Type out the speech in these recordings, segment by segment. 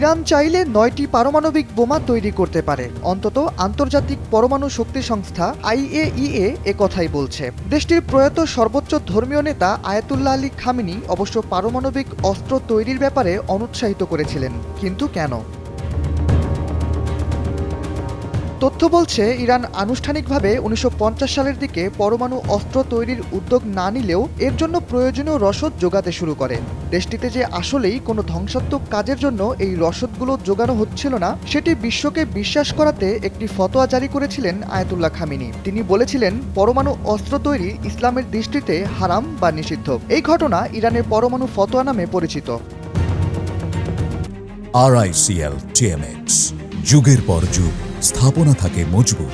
Iran চাইলে ৯টি পারমাণবিক বোমা তৈরি করতে পারে, অন্তত আন্তর্জাতিক পরমাণু শক্তি সংস্থা আইএইএ কথাই বলছে। দেশটির প্রয়াত সর্বোচ্চ ধর্মীয় নেতা আয়াতুল্লাহ আলী খামেনি অবশ্য পারমাণবিক অস্ত্র তৈরির ব্যাপারে অনুৎসাহিত করেছিলেন। কিন্তু কেন? তথ্য বলছে, ইরান আনুষ্ঠানিকভাবে ১৯৫০ সালের দিকে পরমাণু অস্ত্র তৈরির উদ্যোগ না নিলেও এর জন্য প্রয়োজনীয় রসদ জোগাতে শুরু করে। দেশটিতে যে আসলেই কোনো ধ্বংসাত্মক কাজের জন্য এই রসদগুলো জোগানো হচ্ছিল না, সেটি বিশ্বকে বিশ্বাস করাতে একটি ফতোয়া জারি করেছিলেন আয়াতুল্লাহ খামেনি। তিনি বলেছিলেন, পরমাণু অস্ত্র তৈরি ইসলামের দৃষ্টিতে হারাম বা নিষিদ্ধ। এই ঘটনা ইরানের পরমাণু ফতোয়া নামে পরিচিত। RICL TMX, যুগের পর যুগ স্থাপনা থাকে মজবুত।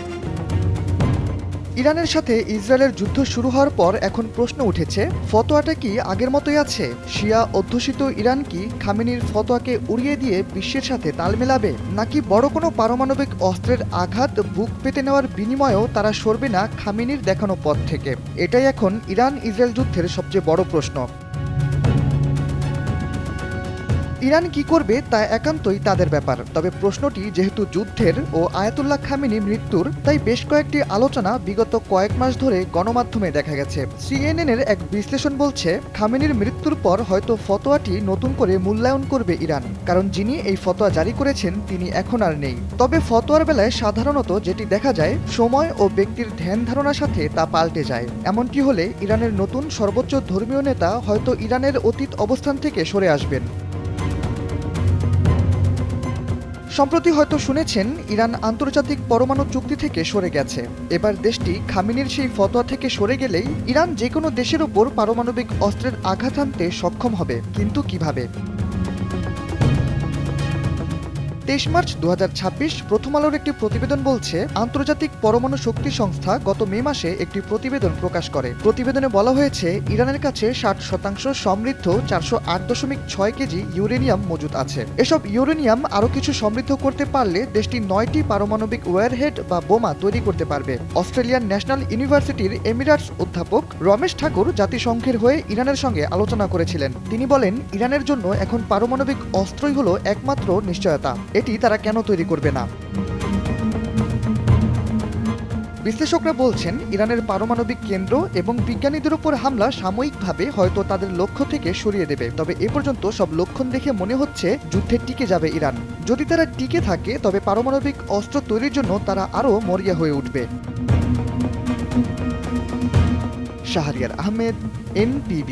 ইরানের সাথে ইসরায়েলের যুদ্ধ শুরু হওয়ার পর এখন প্রশ্ন উঠেছে, ফতোয়াটা কি আগের মতোই আছে? শিয়া অধ্যুষিত ইরান কি খামেনির ফতোয়াকে উড়িয়ে দিয়ে বিশ্বের সাথে তাল মেলাবে, নাকি বড় কোনো পারমাণবিক অস্ত্রের আঘাত বুক পেতে নেওয়ার বিনিময়েও তারা সরবে না খামেনির দেখানো পথ থেকে? এটাই এখন ইরান ইসরায়েল যুদ্ধের সবচেয়ে বড় প্রশ্ন। ইরান কি করবে তা একান্তই তাদের ব্যাপার। তবে প্রশ্নটি যেহেতু যুদ্ধের ও আয়াতুল্লাহ খামেনি মৃত্যুর, তাই বেশ কয়েকটি আলোচনা বিগত কয়েক মাস ধরে গণমাধ্যমে দেখা গেছে। CNN-এর এক বিশ্লেষণ বলছে, খামেনির মৃত্যুর পর হয়তো ফতোয়াটি নতুন করে মূল্যায়ন করবে ইরান, কারণ যিনি এই ফতোয়া জারি করেছেন তিনি এখন আর নেই। তবে ফতোয়ার বেলায় সাধারণত যেটি দেখা যায়, সময় ও ব্যক্তির ধ্যান ধারণার সাথে তা পাল্টে যায়। এমনটি হলে ইরানের নতুন সর্বোচ্চ ধর্মীয় নেতা হয়তো ইরানের অতীত অবস্থান থেকে সরে আসবেন। সম্প্রতি হয়তো শুনেছেন, ইরান আন্তর্জাতিক পরমাণু চুক্তি থেকে সরে গেছে। এবার দেশটি খামেনির সেই ফতোয়া থেকে সরে গেলেই ইরান যে কোনো দেশের ওপর পারমাণবিক অস্ত্রের আঘাত হানতে সক্ষম হবে। কিন্তু কিভাবে? ২৩ মার্চ ২০২৬ প্রথম আলোর একটি প্রতিবেদন বলছে, আন্তর্জাতিক পরমাণু শক্তি সংস্থা গত মে মাসে একটি প্রতিবেদন প্রকাশ করে। প্রতিবেদনে বলা হয়েছে, ইরানের কাছে ৬০% সমৃদ্ধ ৪০৮.৬ কেজি ইউরেনিয়াম মজুদ আছে। এসব ইউরেনিয়াম আরও কিছু সমৃদ্ধ করতে পারলে দেশটি ৯টি পারমাণবিক ওয়ারহেড বা বোমা তৈরি করতে পারবে। অস্ট্রেলিয়ান ন্যাশনাল ইউনিভার্সিটির এমিরাটস অধ্যাপক রমেশ ঠাকুর জাতিসংঘের হয়ে ইরানের সঙ্গে আলোচনা করেছিলেন। তিনি বলেন, ইরানের জন্য এখন পারমাণবিক অস্ত্রই হলো একমাত্র নিশ্চয়তা। এটি তারা কেন তৈরি করবে না? বিশ্লেষকরা বলছেন, ইরানের পারমাণবিক কেন্দ্র এবং বিজ্ঞানীদের উপর হামলা সাময়িকভাবে হয়তো তাদের লক্ষ্য থেকে সরিয়ে দেবে। তবে এ পর্যন্ত সব লক্ষণ দেখে মনে হচ্ছে যুদ্ধে টিকে যাবে ইরান। যদি তারা টিকে থাকে, তবে পারমাণবিক অস্ত্র তৈরির জন্য তারা আরও মরিয়া হয়ে উঠবে। শাহরিয়ার আহমেদ, NPB।